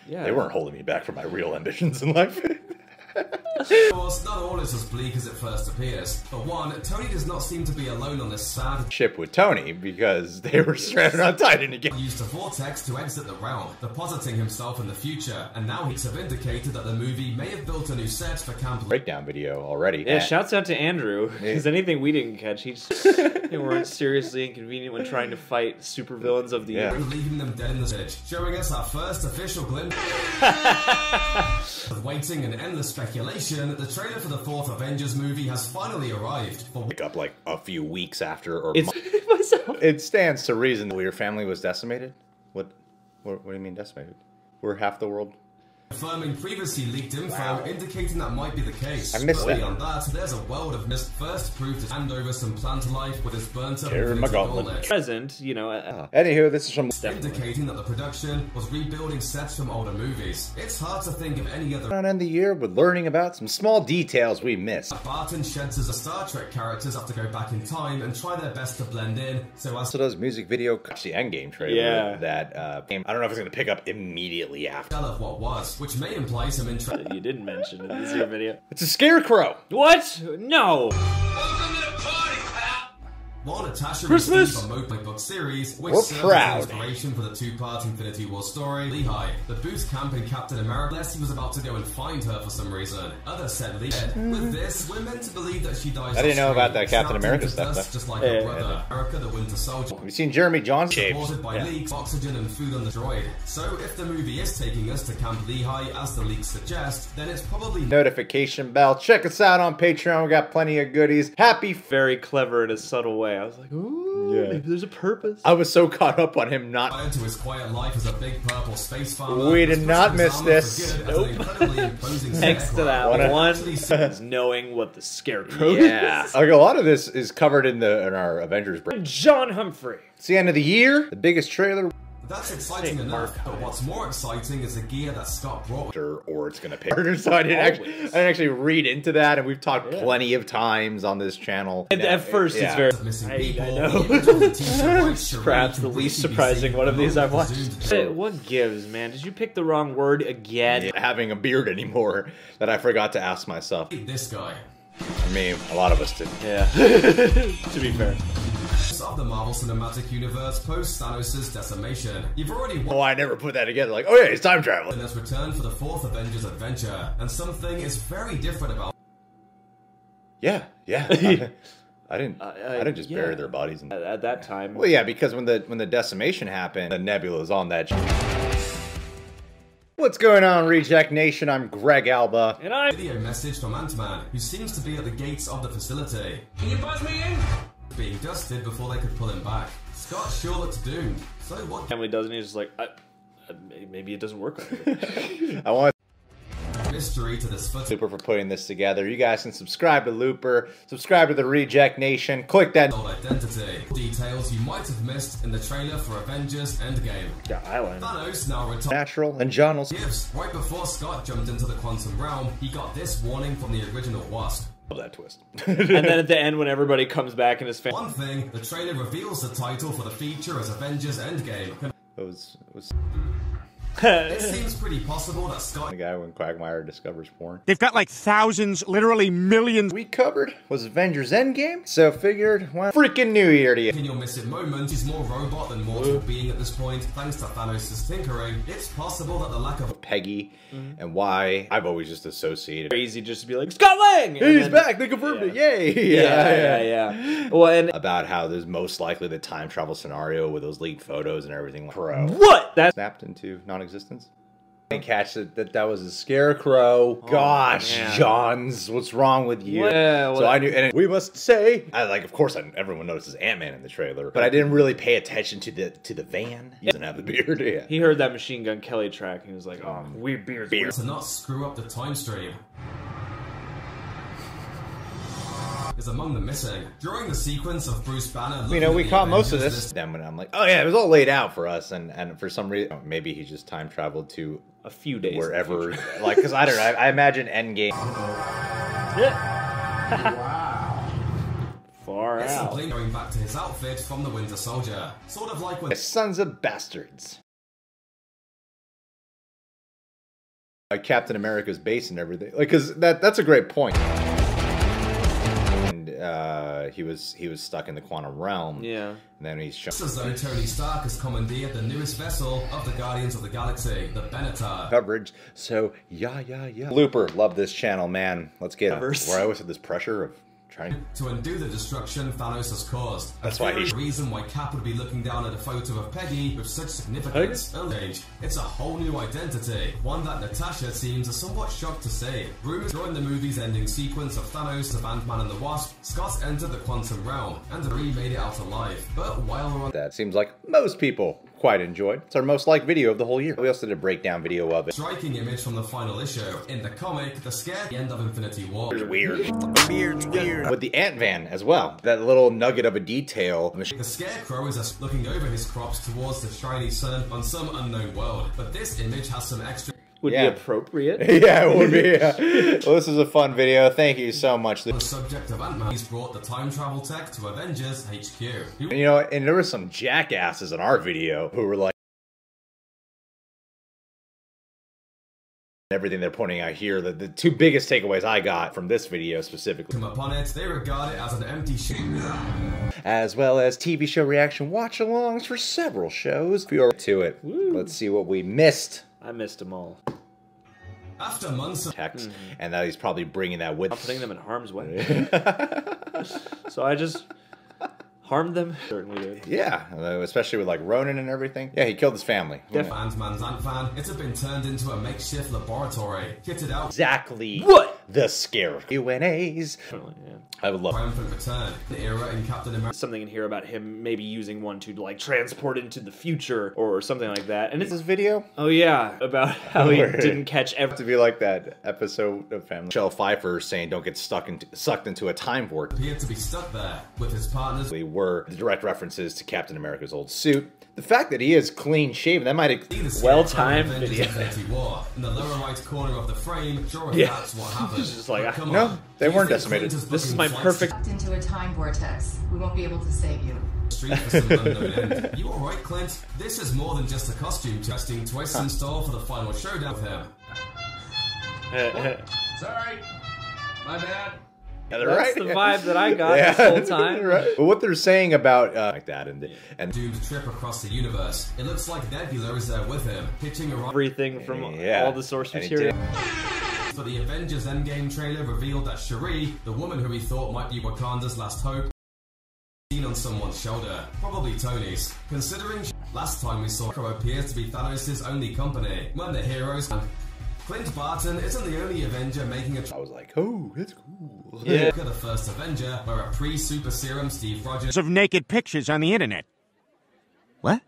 Yeah. They weren't holding me back from my real ambitions in life. Of course, not all is as bleak as it first appears. For one, Tony does not seem to be alone on this sad ship with Tony because they were stranded on Titan again. Used a vortex to exit the realm, depositing himself in the future, and now he's have indicated that the movie may have built a new set for Camp Breakdown video already. Yeah, shouts out to Andrew, because anything we didn't catch, they weren't seriously inconvenient when trying to fight supervillains of the year. Leaving them dead in the stage, showing us our first official glimpse of waiting and endless speculation. The trailer for the 4th Avengers movie has finally arrived. Pick up like a few weeks after, or Myself. it stands to reason that your family was decimated. What do you mean decimated? We're half the world. Confirming previously leaked info indicating that might be the case. I missed that. Beyond that, there's a world of mist. First proved to hand over some plant life with his burnt up my gauntlet. Present, you know. Anywho, this is from indicating that the production was rebuilding sets from older movies. It's hard to think of any other. End the year with learning about some small details we missed. Barton sheds as a Star Trek characters have to go back in time and try their best to blend in. So as also does music video, the Endgame trailer. Yeah. That I don't know if it's gonna pick up immediately after. tell of what was, which may imply some interest. You didn't mention it in this year video. It's a scarecrow. What? No. Welcome to the party, pal. While Natasha Christmas! received a Moped book series, which We're serves proud. as inspiration for the 2-part Infinity War story, Lehigh, the boost camp in Captain America, unless he was about to go and find her for some reason. Others said Lee. With this, we're meant to believe that she dies. I didn't know about that Captain snapped America into stuff, dust, though. just like her brother, America the Winter Soldier. Have you seen Jeremy Johnson? Supported by leaks, oxygen, and food on the droid. So if the movie is taking us to Camp Lehigh, as the leaks suggest, then it's probably Notification bell. Check us out on Patreon. We got plenty of goodies. Happy. Very clever in a subtle way. I was like, ooh, maybe there's a purpose. I was so caught up on him not. to his quiet life as a big purple space farmer. We did not miss this. Nope. Thanks to that one is knowing what the scarecrow is. Like a lot of this is covered in our Avengers break. John Humphrey. It's the end of the year. The biggest trailer. That's exciting enough, but what's more exciting is the gear that Scott brought. Or it's gonna pick. So I didn't actually read into that, and we've talked plenty of times on this channel. And at first, it's very. I know. Perhaps the least surprising one of these I've watched. What gives, man? Did you pick the wrong word again? Having a beard anymore that I forgot to ask myself. This guy. I mean, a lot of us did. Yeah. To be fair. Of the Marvel Cinematic Universe post Thanos' decimation. You've already Oh, I never put that together. Like, oh yeah, it's time travel. has returned for the 4th Avengers adventure, and something is very different about. Yeah. I didn't just bury their bodies. At that time. Well, yeah, because when the decimation happened, the Nebula's on that. What's going on, Reject Nation? I'm Greg Alba. And I'm Video message from Ant-Man, who seems to be at the gates of the facility. Can you buzz me in? Being dusted before they could pull him back. Scott's sure looked doomed. So what? family doesn't. He's just like, maybe it doesn't work. I want Mystery to this footage. Looper for putting this together. You guys can subscribe to Looper, subscribe to the Reject Nation, click that Identity. Details you might have missed in the trailer for Avengers Endgame. Yeah, Island. Thanos now retired. natural, and John will. Gifts. Right before Scott jumped into the quantum realm, he got this warning from the original Wasp. Love that twist. And then at the end, when everybody comes back in his family. One thing, the trailer reveals the title for the feature as Avengers Endgame. It seems pretty possible that Scott... The guy when Quagmire discovers porn. They've got like thousands, literally millions. We covered was Avengers Endgame, so figured, well, freaking New Year to you. In your missing moment, he's more robot than mortal being at this point. Thanks to Thanos' tinkering, it's possible that the lack of Peggy, and why I've always just associated. Crazy just to be like, Scott Lang! He's back, they confirmed it, yay! Yeah. Well, and About how there's most likely the time travel scenario with those leaked photos and everything. Pro. what? That Snapped into non-existence. I didn't catch that was a scarecrow. Gosh, man. Johns, what's wrong with you? Yeah, so I knew, and we must say, of course, everyone notices Ant-Man in the trailer, but I didn't really pay attention to the van. He doesn't have the beard. Yeah. he heard that Machine Gun Kelly track and he was like, oh, weird beards. to not screw up the time stream. Is among the missing. During the sequence of Bruce Banner... You know, we caught most of this. Then when I'm like, oh yeah, it was all laid out for us, and for some reason, maybe he just time traveled to A few days. wherever, like, because I don't know. I imagine Endgame. Wow. Far It's out. simply going back to his outfit from the Winter Soldier. Sort of like when... Sons of bastards. Captain America's base and everything. Like, cause that's a great point. And he was stuck in the quantum realm. Yeah. And then he's shown. Just as though Tony Stark has commandeered the newest vessel of the Guardians of the Galaxy, the Benatar. Coverage. So yeah. Blooper, love this channel, man. Let's get where I always had this pressure of trying to undo the destruction Thanos has caused. That's why he's the reason why Cap would be looking down at a photo of Peggy with such significance. Age. It's a whole new identity, one that Natasha seems somewhat shocked to see. Rumors during the movie's ending sequence of Thanos of Ant-Man and the Wasp, Scott entered the quantum realm and Ree made it out alive. But while we're on that, seems like most people quite enjoyed. It's our most liked video of the whole year. We also did a breakdown video of it. Striking image from the final issue. In the comic, the scare at the end of Infinity War. It's weird. Weird. With the Ant-Man as well. That little nugget of a detail. The Scarecrow is looking over his crops towards the shiny sun on some unknown world. But this image has some extra... Would be appropriate. Yeah, it would be. Well, this is a fun video. Thank you so much. The subject of Ant-Man, he's brought the time travel tech to Avengers HQ. And, you know, and there were some jackasses in our video who were like, everything they're pointing out here, the two biggest takeaways I got from this video specifically. Come upon it, they regard it as an empty shell. As well as TV show reaction watch-alongs for several shows. If you're to it, let's see what we missed. I missed them all. After months of text, and that he's probably bringing that with. I'm putting them in harm's way. So I just harmed them. Certainly did. Yeah, especially with like Ronan and everything. Yeah, he killed his family. Ant-Man's Ant-Fan, it had been turned into a makeshift laboratory, kitted out exactly what the scare UNAs. Yeah. I would love triumphant return. The era in Captain America. Something in here about him maybe using one to like transport into the future or something like that. And it's this video. Oh yeah, about how he didn't catch to be like that episode of Family. Michelle Pfeiffer saying, "Don't get sucked into a time vortex." Appeared to be stuck there with his partners. They were the direct references to Captain America's old suit. The fact that he is clean shaven, that might well-timed video. In the lower right corner of the frame, sure that's what happened. It's just like, come no, on. they weren't decimated. This is my perfect. Into a time vortex. We won't be able to save you. Street for some unknown end. You alright, Clint? This is more than just a costume testing twists in store for the final showdown with him. Sorry, my bad. Yeah, that's the vibe that I got this whole time. Right. But what they're saying about like that and doomed trip across the universe. It looks like Nebula is there with him, pitching around everything from all the source material. But the Avengers Endgame trailer revealed that Shuri, the woman who he thought might be Wakanda's last hope, seen on someone's shoulder, probably Tony's. Considering last time we saw Crow appears to be Thanos' only company, when the heroes. Clint Barton isn't the only Avenger making a. I was like, oh, that's cool. Yeah. Look at the first Avenger, where a pre-super serum Steve Rogers of naked pictures on the internet. What?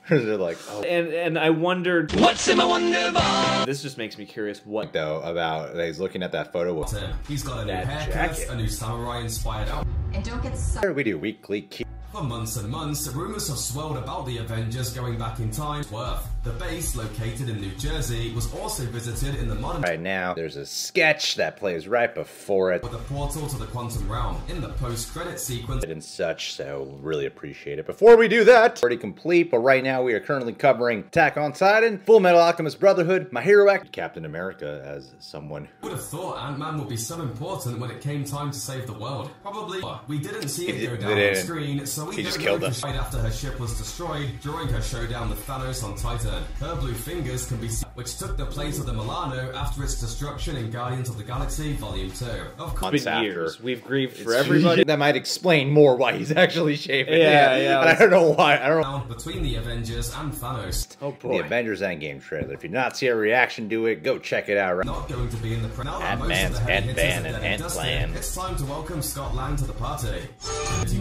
They're like, oh. And I wondered, what's in my wonder ball? This just makes me curious. What though about he's looking at that photo? He's got a new haircut, a new samurai-inspired outfit. And don't get sucked. We do weekly. For months and months, rumors have swirled about the Avengers going back in time. Worth. The base, located in New Jersey, was also visited in the modern. Right now, there's a sketch that plays right before it. With a portal to the quantum realm in the post-credit sequence and such, so really appreciate it. Before we do that, already complete, but right now we are currently covering Attack on Titan, Full Metal Alchemist Brotherhood, My Hero Act, Captain America as someone who would have thought Ant-Man would be so important when it came time to save the world. Probably we didn't see it go down on screen, so we just killed us. Right after her ship was destroyed during her showdown with Thanos on Titan. Her blue fingers can be seen, which took the place of the Milano after its destruction in Guardians of the Galaxy Volume 2. Of course, it's been years. We've grieved for everybody. That might explain more why he's actually shaving. Yeah. And I don't know why. I don't know. Between the Avengers and Thanos. Oh boy. The Avengers Endgame trailer. If you not see a reaction to it, go check it out. Not going to be in the Ant-Man's Ant-Man and Ant-Plan. It's time to welcome Scott Lang to the party.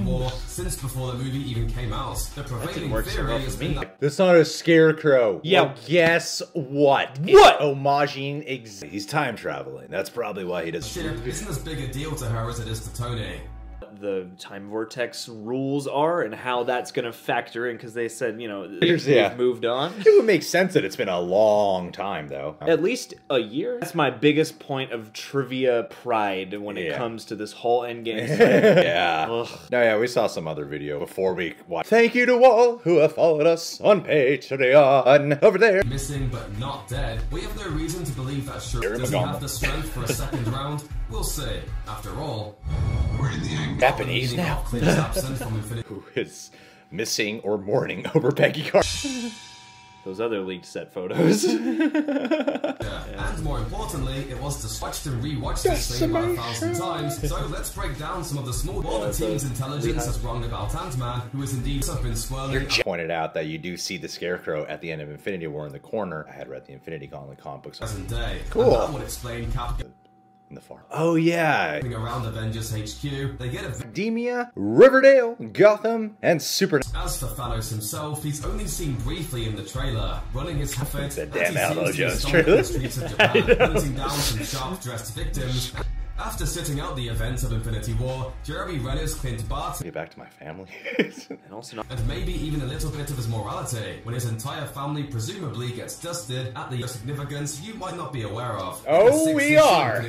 War, since before the movie even came out, the prevailing theory has been that that's not a scarecrow. Yeah. Well, guess what? What? Homaging he's time traveling. That's probably why he does. Ship isn't as big a deal to her as it is to Tony. what the time vortex rules are and how that's going to factor in, because they said, you know, Yeah. they've moved on. It would make sense that it's been a long time, though. At least a year. That's my biggest point of trivia pride when it comes to this whole Endgame cycle. Yeah. Ugh. No, yeah, we saw some other video before we watched. Thank you to all who have followed us on Patreon over there. Missing but not dead. We have no reason to believe that Shuri doesn't have the strength for a second round. We'll see. After all, We're in the end. Japanese now. Clint's absent from Infinity. Who is missing or mourning over Peggy Carter? Those other leaked set photos. And more importantly, it was watched and rewatched this thing about 1,000 times. So let's break down some of the small. While the team's intelligence is wrong about Ant-Man, who is indeed been swirling. Pointed out that you do see the Scarecrow at the end of Infinity War in the corner. I had read the Infinity Gauntlet comic books. Present day. Cool. And that would explain Captain. In the farm. Oh yeah. Around Avengers HQ, they get a. Academia, Riverdale, Gotham, and Super. As for Thanos himself, he's only seen briefly in the trailer, running his effort. The damn Aldo Jones trailer. Streets of Japan, hunting down some sharp-dressed victims. After sitting out the events of Infinity War, Jeremy Renner's Clint Barton. Get back to my family. And maybe even a little bit of his morality, when his entire family presumably gets dusted at the significance you might not be aware of. Oh, we are!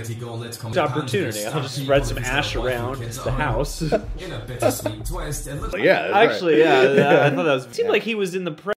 Opportunity. I'll just spread some ash around the house. In a bittersweet twist, it looks Yeah, actually, yeah, I thought that was. It seemed like he was in the.